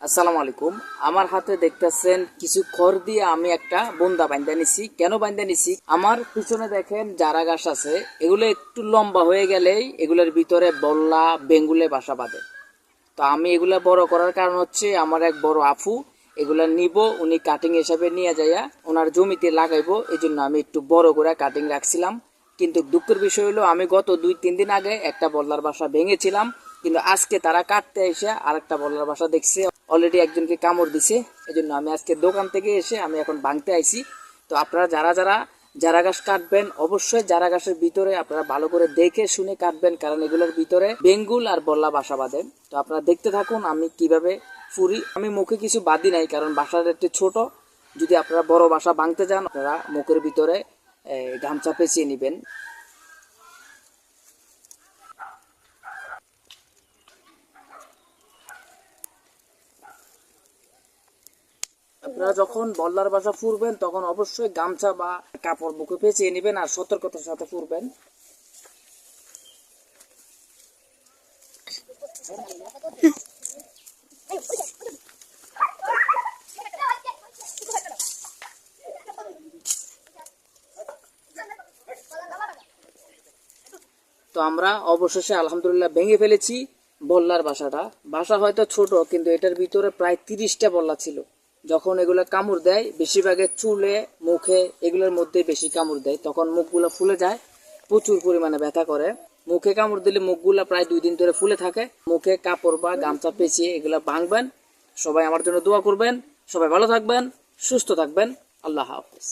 আসসালামু আলাইকুম। আমার হাতে দেখতেছেন কিছু খড় দিয়ে আমি একটা বন্দা বান্ধা নিছি। কেন বান্ধা নিছি? আমার পিছনে দেখেন জারা গাছ আছে, এগুলো একটু লম্বা হয়ে গেলেই এগুলোর ভিতরে বল্লা বেঙ্গুলে বাসা বাঁধে। তো আমি এগুলা বড় করার কারণ হচ্ছে আমার এক বড় আফু এগুলা নিব, উনি কাটিং হিসাবে নিয়ে যাইয়া ওনার জমিতে লাগাইবো, এই জন্য আমি একটু বড় করে কাটিং রাখছিলাম। কিন্তু দুঃখের বিষয় হলো আমি গত 2-3 দিন আগে একটা বল্লার বাসা ভেঙেছিলাম, কিন্তু আজকে তারা কাটতে এসে আরেকটা বল্লার বাসা দেখছে, অলরেডি একজনকে কামড় দিছে। এই জন্য আমি আজকে দোকান থেকে এসে আমি এখন ভাঙতে আইছি। তো আপনারা যারা যারা জারা গাছ কাটবেন অবশ্যই জারা গাছের ভিতরে আপনারা ভালো করে দেখে শুনে কাটবেন, কারণ এগুলোর ভিতরে বেঙ্গুল আর বল্লা বাসা বাঁধে। তো আপনারা দেখতে থাকুন আমি কিভাবে ফুরি। আমি মুখে কিছু বাদি নাই, কারণ বাসাটা একটু ছোট। যদি আপনারা বড় বাসা ভাঙতে যান আপনারা মুখের ভিতরে গামছা পেঁচিয়ে নেবেন। আপনারা যখন বল্লার বাসা ফুরবেন তখন অবশ্যই গামছা বা কাপড় মুখে পেঁচিয়ে নেবেন আর সতর্কতার সাথে ফুরবেন। তো আমরা অবশেষে আলহামদুলিল্লাহ ভেঙে ফেলেছি বল্লার বাসাটা। বাসা হয়তো ছোট, কিন্তু এটার ভিতরে প্রায় 30টা বল্লা ছিল। যখন এগুলো কামড় দেয় বেশিরভাগে চুলে মুখে এগুলোর মধ্যে বেশি কামড় দেয়, তখন মুখগুলো ফুলে যায়, প্রচুর পরিমাণে ব্যথা করে। মুখে কামড় দিলে মুখগুলা প্রায় 2 দিন ধরে ফুলে থাকে। মুখে কাপড় বা গামছা পেঁচিয়ে এগুলো ভাঙবেন। সবাই আমার জন্য দোয়া করবেন। সবাই ভালো থাকবেন, সুস্থ থাকবেন। আল্লাহ হাফেজ।